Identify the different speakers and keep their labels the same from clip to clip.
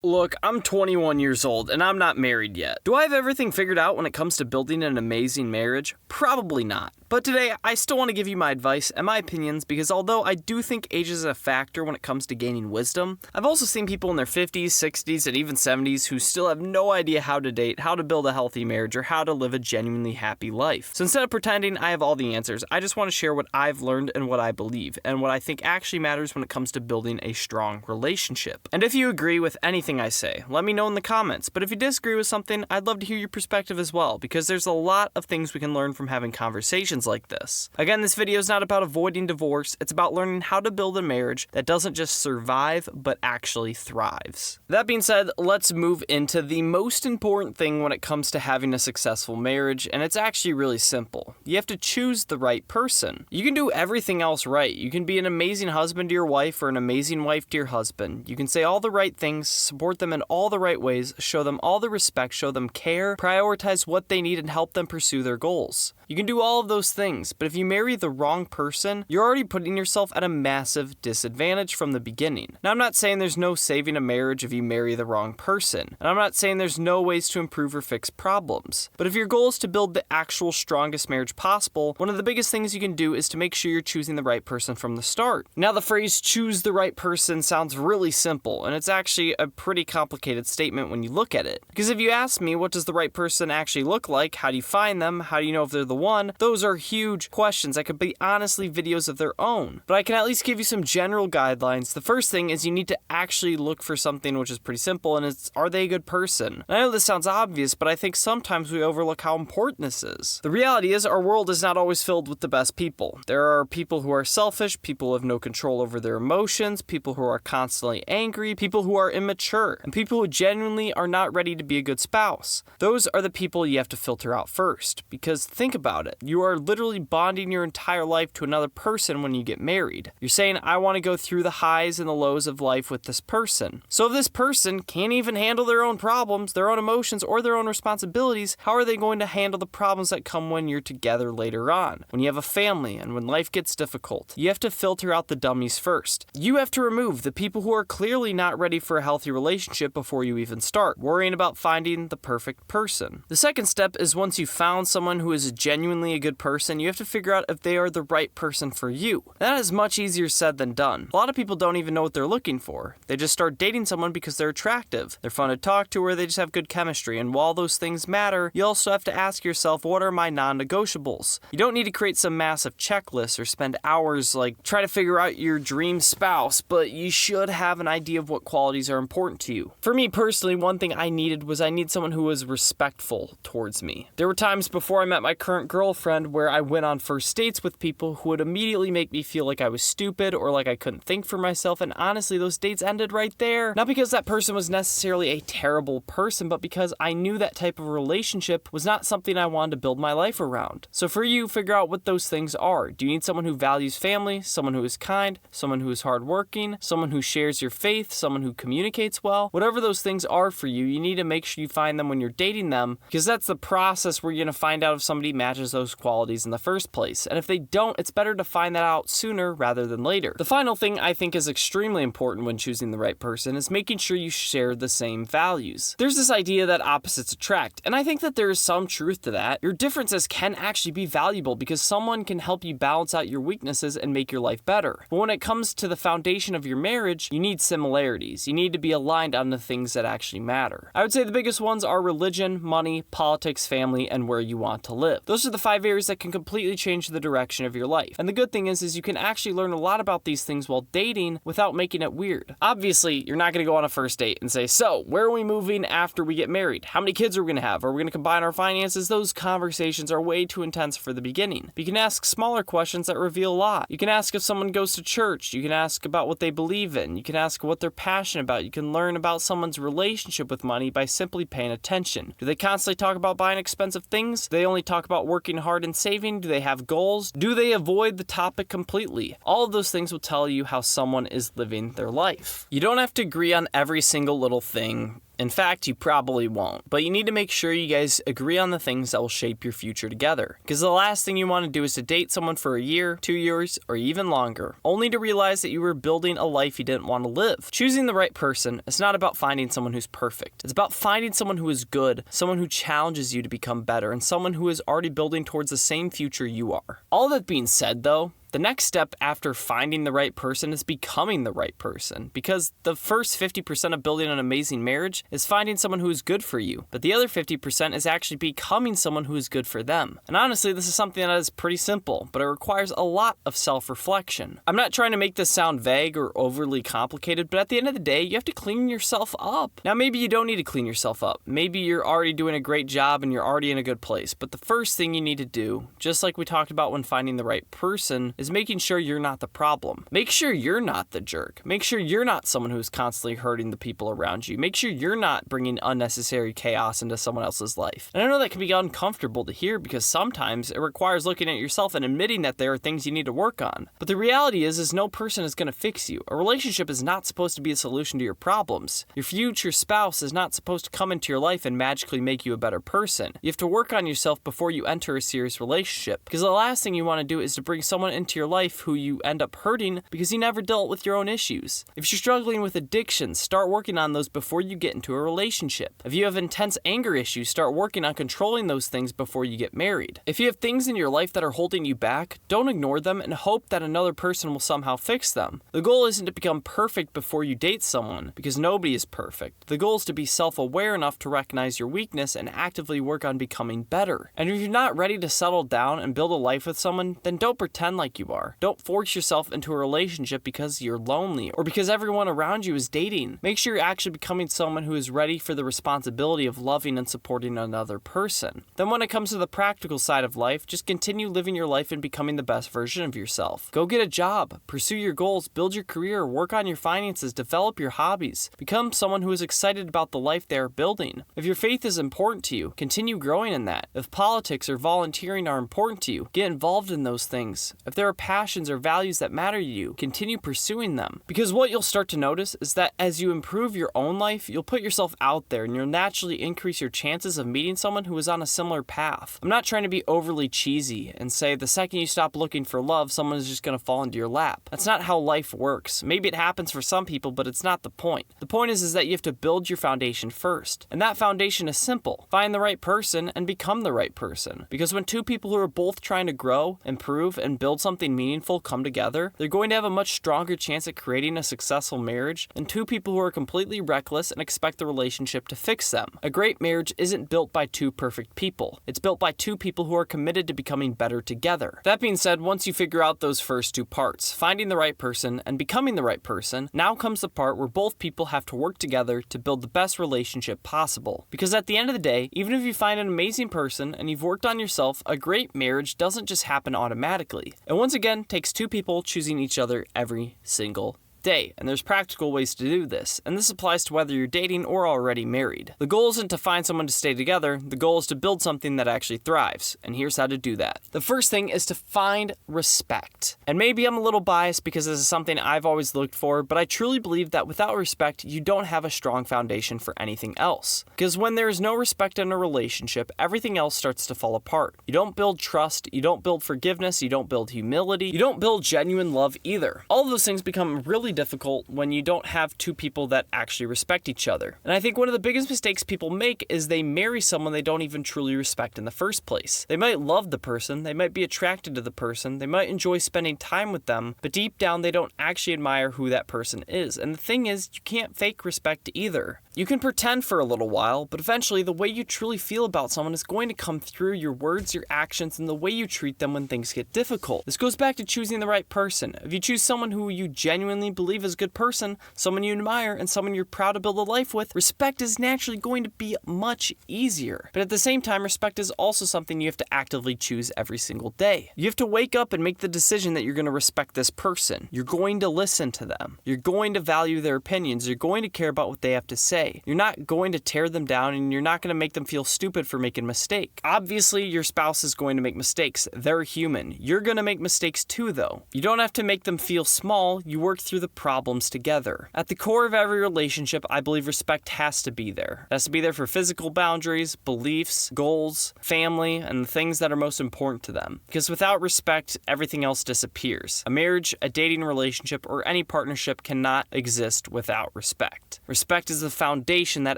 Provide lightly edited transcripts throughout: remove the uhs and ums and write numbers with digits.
Speaker 1: Look, I'm 21 years old and I'm not married yet. Do I have everything figured out when it comes to building an amazing marriage? Probably not. But today, I still want to give you my advice and my opinions because although I do think age is a factor when it comes to gaining wisdom, I've also seen people in their 50s, 60s, and even 70s who still have no idea how to date, how to build a healthy marriage, or how to live a genuinely happy life. So instead of pretending I have all the answers, I just want to share what I've learned and what I believe, and what I think actually matters when it comes to building a strong relationship. And if you agree with anything I say, let me know in the comments. But if you disagree with something, I'd love to hear your perspective as well, because there's a lot of things we can learn from having conversations like this. Again, this video is not about avoiding divorce, it's about learning how to build a marriage that doesn't just survive, but actually thrives. That being said, let's move into the most important thing when it comes to having a successful marriage, and it's actually really simple. You have to choose the right person. You can do everything else right. You can be an amazing husband to your wife or an amazing wife to your husband. You can say all the right things, support them in all the right ways, show them all the respect, show them care, prioritize what they need, and help them pursue their goals. You can do all of those things, but if you marry the wrong person, you're already putting yourself at a massive disadvantage from the beginning. Now, I'm not saying there's no saving a marriage if you marry the wrong person, and I'm not saying there's no ways to improve or fix problems. But if your goal is to build the actual strongest marriage possible, one of the biggest things you can do is to make sure you're choosing the right person from the start. Now, the phrase choose the right person sounds really simple, and it's actually a pretty complicated statement when you look at it. Because if you ask me, what does the right person actually look like? How do you find them? How do you know if they're the one? Those are huge questions that could be honestly videos of their own. But I can at least give you some general guidelines. The first thing is you need to actually look for something which is pretty simple, and it's, are they a good person? And I know this sounds obvious, but I think sometimes we overlook how important this is. The reality is our world is not always filled with the best people. There are people who are selfish, people who have no control over their emotions, people who are constantly angry, people who are immature, and people who genuinely are not ready to be a good spouse. Those are the people you have to filter out first. Because think about it. You are literally bonding your entire life to another person when you get married. You're saying, I want to go through the highs and the lows of life with this person. So if this person can't even handle their own problems, their own emotions, or their own responsibilities, how are they going to handle the problems that come when you're together later on? When you have a family and when life gets difficult, you have to filter out the dummies first. You have to remove the people who are clearly not ready for a healthy relationship before you even start worrying about finding the perfect person. The second step is once you've found someone who is genuinely a good person, you have to figure out if they are the right person for you. That is much easier said than done. A lot of people don't even know what they're looking for. They just start dating someone because they're attractive, they're fun to talk to, or they just have good chemistry. And while those things matter, you also have to ask yourself, what are my non-negotiables? You don't need to create some massive checklist or spend hours try to figure out your dream spouse, but you should have an idea of what qualities are important to you. For me personally, one thing I needed was I need someone who was respectful towards me. There were times before I met my current girlfriend where I went on first dates with people who would immediately make me feel like I was stupid or like I couldn't think for myself, and honestly, those dates ended right there. Not because that person was necessarily a terrible person, but because I knew that type of relationship was not something I wanted to build my life around. So for you, figure out what those things are. Do you need someone who values family, someone who is kind, someone who is hardworking, someone who shares your faith, someone who communicates well? Whatever those things are for you, you need to make sure you find them when you're dating them, because that's the process where you're going to find out if somebody matches those qualities in the first place. And if they don't, it's better to find that out sooner rather than later. The final thing I think is extremely important when choosing the right person is making sure you share the same values. There's this idea that opposites attract, and I think that there is some truth to that. Your differences can actually be valuable because someone can help you balance out your weaknesses and make your life better. But when it comes to the foundation of your marriage, you need similarities. You need to be aligned on the things that actually matter. I would say the biggest ones are religion, money, politics, family, and where you want to live. Those are the 5 areas that can completely change the direction of your life. And the good thing is you can actually learn a lot about these things while dating without making it weird. Obviously, you're not going to go on a first date and say, so, where are we moving after we get married? How many kids are we going to have? Are we going to combine our finances? Those conversations are way too intense for the beginning. But you can ask smaller questions that reveal a lot. You can ask if someone goes to church. You can ask about what they believe in. You can ask what they're passionate about. You can learn about someone's relationship with money by simply paying attention. Do they constantly talk about buying expensive things? Do they only talk about working hard and saving? Do they have goals? Do they avoid the topic completely? All of those things will tell you how someone is living their life. You don't have to agree on every single little thing In fact, you probably won't. But you need to make sure you guys agree on the things that will shape your future together. Because the last thing you want to do is to date someone for a year, 2 years, or even longer, only to realize that you were building a life you didn't want to live. Choosing the right person is not about finding someone who's perfect. It's about finding someone who is good, someone who challenges you to become better, and someone who is already building towards the same future you are. All that being said, though, the next step after finding the right person is becoming the right person, because the first 50% of building an amazing marriage is finding someone who is good for you, but the other 50% is actually becoming someone who is good for them. And honestly, this is something that is pretty simple, but it requires a lot of self-reflection. I'm not trying to make this sound vague or overly complicated, but at the end of the day, you have to clean yourself up. Now, maybe you don't need to clean yourself up. Maybe you're already doing a great job and you're already in a good place, but the first thing you need to do, just like we talked about when finding the right person, is making sure you're not the problem. Make sure you're not the jerk. Make sure you're not someone who's constantly hurting the people around you. Make sure you're not bringing unnecessary chaos into someone else's life. And I know that can be uncomfortable to hear because sometimes it requires looking at yourself and admitting that there are things you need to work on. But the reality is no person is going to fix you. A relationship is not supposed to be a solution to your problems. Your future spouse is not supposed to come into your life and magically make you a better person. You have to work on yourself before you enter a serious relationship, because the last thing you want to do is to bring someone into your life who you end up hurting because you never dealt with your own issues. If you're struggling with addiction, start working on those before you get into a relationship. If you have intense anger issues, start working on controlling those things before you get married. If you have things in your life that are holding you back, don't ignore them and hope that another person will somehow fix them. The goal isn't to become perfect before you date someone, because nobody is perfect. The goal is to be self-aware enough to recognize your weakness and actively work on becoming better. And if you're not ready to settle down and build a life with someone, then don't pretend like you are. Don't force yourself into a relationship because you're lonely or because everyone around you is dating. Make sure you're actually becoming someone who is ready for the responsibility of loving and supporting another person. Then when it comes to the practical side of life, just continue living your life and becoming the best version of yourself. Go get a job, pursue your goals, build your career, work on your finances, develop your hobbies. Become someone who is excited about the life they are building. If your faith is important to you, continue growing in that. If politics or volunteering are important to you, get involved in those things. If there are passions or values that matter to you, continue pursuing them. Because what you'll start to notice is that as you improve your own life, you'll put yourself out there and you'll naturally increase your chances of meeting someone who is on a similar path. I'm not trying to be overly cheesy and say the second you stop looking for love, someone is just going to fall into your lap. That's not how life works. Maybe it happens for some people, but it's not the point. The point is that you have to build your foundation first. And that foundation is simple. Find the right person and become the right person. Because when two people who are both trying to grow, improve, and build something meaningful come together, they're going to have a much stronger chance at creating a successful marriage than two people who are completely reckless and expect the relationship to fix them. A great marriage isn't built by two perfect people. It's built by two people who are committed to becoming better together. That being said, once you figure out those first two parts, finding the right person and becoming the right person, now comes the part where both people have to work together to build the best relationship possible. Because at the end of the day, even if you find an amazing person and you've worked on yourself, a great marriage doesn't just happen automatically. It once again takes two people choosing each other every single day, and there's practical ways to do this, and this applies to whether you're dating or already married. The goal isn't to find someone to stay together, the goal is to build something that actually thrives, and here's how to do that. The first thing is to find respect. And maybe I'm a little biased because this is something I've always looked for, but I truly believe that without respect, you don't have a strong foundation for anything else. Because when there is no respect in a relationship, everything else starts to fall apart. You don't build trust, you don't build forgiveness, you don't build humility, you don't build genuine love either. All of those things become really difficult when you don't have two people that actually respect each other. And I think one of the biggest mistakes people make is they marry someone they don't even truly respect in the first place. They might love the person, they might be attracted to the person, they might enjoy spending time with them, but deep down they don't actually admire who that person is. And the thing is, you can't fake respect either. You can pretend for a little while, but eventually the way you truly feel about someone is going to come through your words, your actions, and the way you treat them when things get difficult. This goes back to choosing the right person. If you choose someone who you genuinely believe is a good person, someone you admire, and someone you're proud to build a life with, respect is naturally going to be much easier. But at the same time, respect is also something you have to actively choose every single day. You have to wake up and make the decision that you're going to respect this person. You're going to listen to them. You're going to value their opinions. You're going to care about what they have to say. okay. You're not going to tear them down, and you're not going to make them feel stupid for making a mistake. Obviously, your spouse is going to make mistakes. They're human. You're going to make mistakes too, though. You don't have to make them feel small. You work through the problems together. At the core of every relationship, I believe respect has to be there. It has to be there for physical boundaries, beliefs, goals, family, and the things that are most important to them. Because without respect, everything else disappears. A marriage, a dating relationship, or any partnership cannot exist without respect. Respect is the foundation that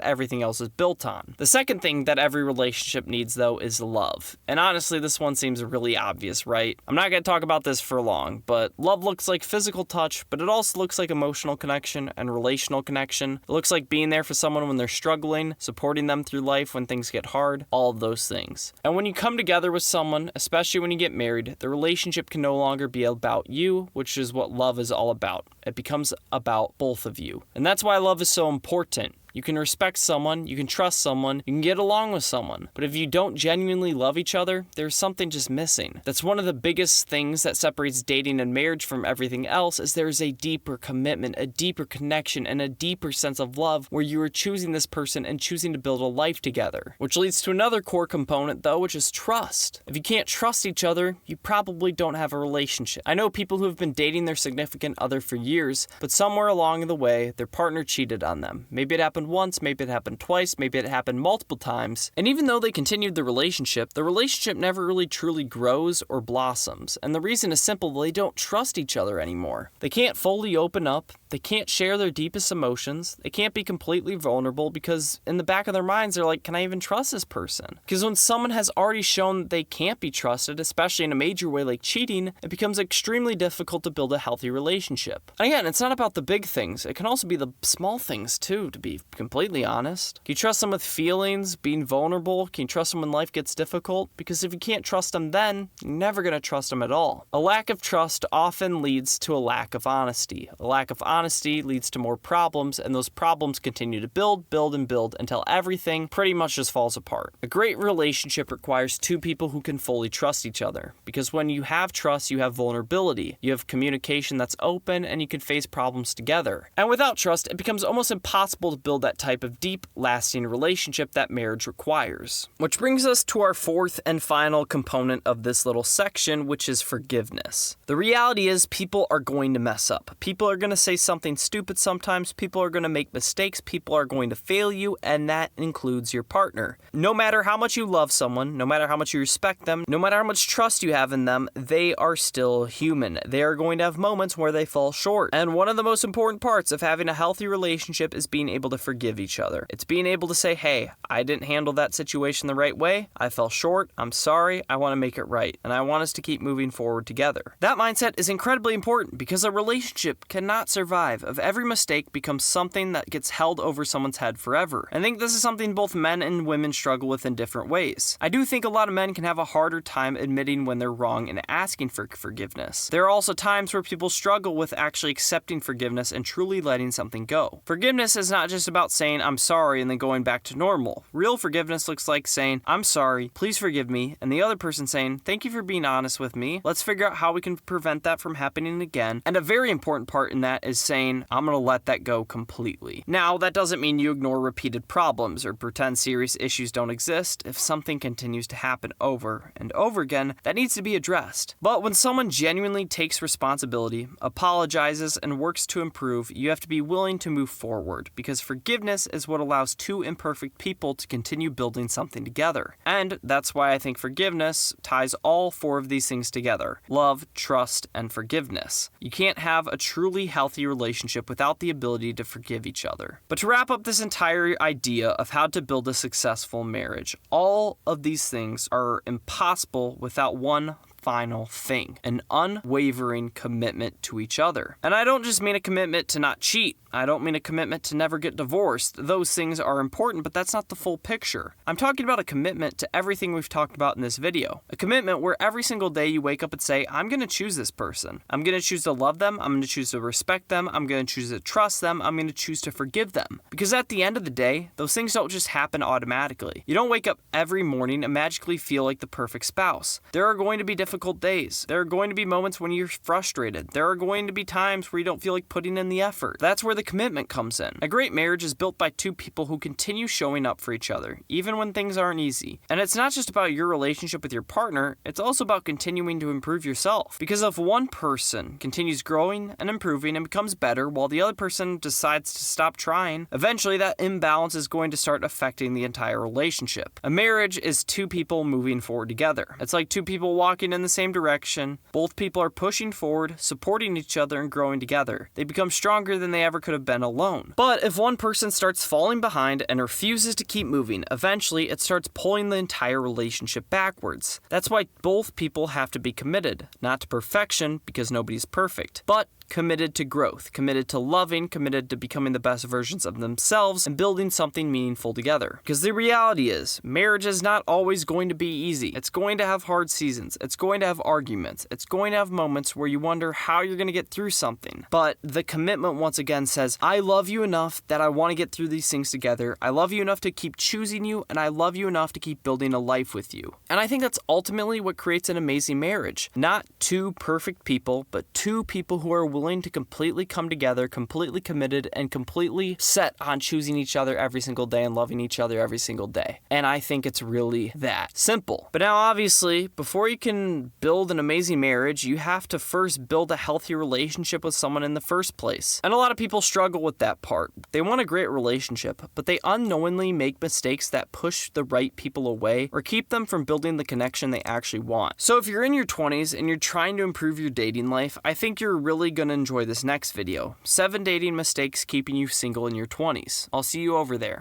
Speaker 1: everything else is built on. The second thing that every relationship needs, though, is love. And honestly, this one seems really obvious, right? I'm not going to talk about this for long, but love looks like physical touch, but it also looks like emotional connection and relational connection. It looks like being there for someone when they're struggling, supporting them through life when things get hard, all of those things. And when you come together with someone, especially when you get married, the relationship can no longer be about you, which is what love is all about. It becomes about both of you. And that's why love is so important. You can respect someone, you can trust someone, you can get along with someone. But if you don't genuinely love each other, there's something just missing. That's one of the biggest things that separates dating and marriage from everything else, is there's a deeper commitment, a deeper connection, and a deeper sense of love where you are choosing this person and choosing to build a life together. Which leads to another core component, though, which is trust. If you can't trust each other, you probably don't have a relationship. I know people who have been dating their significant other for years, but somewhere along the way, their partner cheated on them. Maybe it happened once, maybe it happened twice, maybe it happened multiple times. And even though they continued the relationship never really truly grows or blossoms. And the reason is simple: they don't trust each other anymore. They can't fully open up. They can't share their deepest emotions. They can't be completely vulnerable because in the back of their minds, they're like, can I even trust this person? Because when someone has already shown that they can't be trusted, especially in a major way like cheating, it becomes extremely difficult to build a healthy relationship. And again, it's not about the big things. It can also be the small things too, to be completely honest. Can you trust them with feelings, being vulnerable? Can you trust them when life gets difficult? Because if you can't trust them then, you're never going to trust them at all. A lack of trust often leads to a lack of honesty. A lack of honesty leads to more problems, and those problems continue to build until everything pretty much just falls apart. A great relationship requires two people who can fully trust each other, because when you have trust, you have vulnerability. You have communication that's open, and you can face problems together. And without trust, it becomes almost impossible to build that type of deep, lasting relationship that marriage requires. Which brings us to our fourth and final component of this little section, which is forgiveness. The reality is people are going to mess up. People are going to say something stupid sometimes. People are going to make mistakes. People are going to fail you, and that includes your partner. No matter how much you love someone, no matter how much you respect them, no matter how much trust you have in them, they are still human. They are going to have moments where they fall short. And one of the most important parts of having a healthy relationship is being able to forgive each other. It's being able to say, hey, I didn't handle that situation the right way. I fell short. I'm sorry. I want to make it right. And I want us to keep moving forward together. That mindset is incredibly important because a relationship cannot survive if every mistake becomes something that gets held over someone's head forever. I think this is something both men and women struggle with in different ways. I do think a lot of men can have a harder time admitting when they're wrong and asking for forgiveness. There are also times where people struggle with actually accepting forgiveness and truly letting something go. Forgiveness is not just about saying I'm sorry and then going back to normal. Real forgiveness looks like saying I'm sorry, please forgive me, and the other person saying thank you for being honest with me. Let's figure out how we can prevent that from happening again. And a very important part in that is saying I'm going to let that go completely. Now, that doesn't mean you ignore repeated problems or pretend serious issues don't exist. If something continues to happen over and over again, that needs to be addressed. But when someone genuinely takes responsibility, apologizes, and works to improve, you have to be willing to move forward, because forgiveness is what allows two imperfect people to continue building something together. And that's why I think forgiveness ties all four of these things together: love, trust, and forgiveness. You can't have a truly healthy relationship without the ability to forgive each other. But to wrap up this entire idea of how to build a successful marriage, all of these things are impossible without one final thing: an unwavering commitment to each other. And I don't just mean a commitment to not cheat. I don't mean a commitment to never get divorced. Those things are important, but that's not the full picture. I'm talking about a commitment to everything we've talked about in this video. A commitment where every single day you wake up and say, I'm going to choose this person. I'm going to choose to love them. I'm going to choose to respect them. I'm going to choose to trust them. I'm going to choose to forgive them. Because at the end of the day, those things don't just happen automatically. You don't wake up every morning and magically feel like the perfect spouse. There are going to be difficult days. There are going to be moments when you're frustrated. There are going to be times where you don't feel like putting in the effort. That's where the the commitment comes in. A great marriage is built by two people who continue showing up for each other, even when things aren't easy. And it's not just about your relationship with your partner, it's also about continuing to improve yourself. Because if one person continues growing and improving and becomes better while the other person decides to stop trying, eventually that imbalance is going to start affecting the entire relationship. A marriage is two people moving forward together. It's like two people walking in the same direction. Both people are pushing forward, supporting each other, and growing together. They become stronger than they ever could have been alone. But if one person starts falling behind and refuses to keep moving, eventually it starts pulling the entire relationship backwards. That's why both people have to be committed, not to perfection because nobody's perfect, but committed to growth, committed to loving, committed to becoming the best versions of themselves and building something meaningful together. Because the reality is, marriage is not always going to be easy. It's going to have hard seasons. It's going to have arguments. It's going to have moments where you wonder how you're going to get through something. But the commitment once again says, I love you enough that I want to get through these things together. I love you enough to keep choosing you, and I love you enough to keep building a life with you. And I think that's ultimately what creates an amazing marriage. Not two perfect people, but two people who are willing to completely come together, completely committed, and completely set on choosing each other every single day and loving each other every single day. And I think it's really that simple. But now, obviously, before you can build an amazing marriage, you have to first build a healthy relationship with someone in the first place. And a lot of people struggle with that part. They want a great relationship, but they unknowingly make mistakes that push the right people away or keep them from building the connection they actually want. So if you're in your 20s and you're trying to improve your dating life, I think you're really going to enjoy this next video. 7 dating mistakes keeping you single in your 20s. I'll see you over there.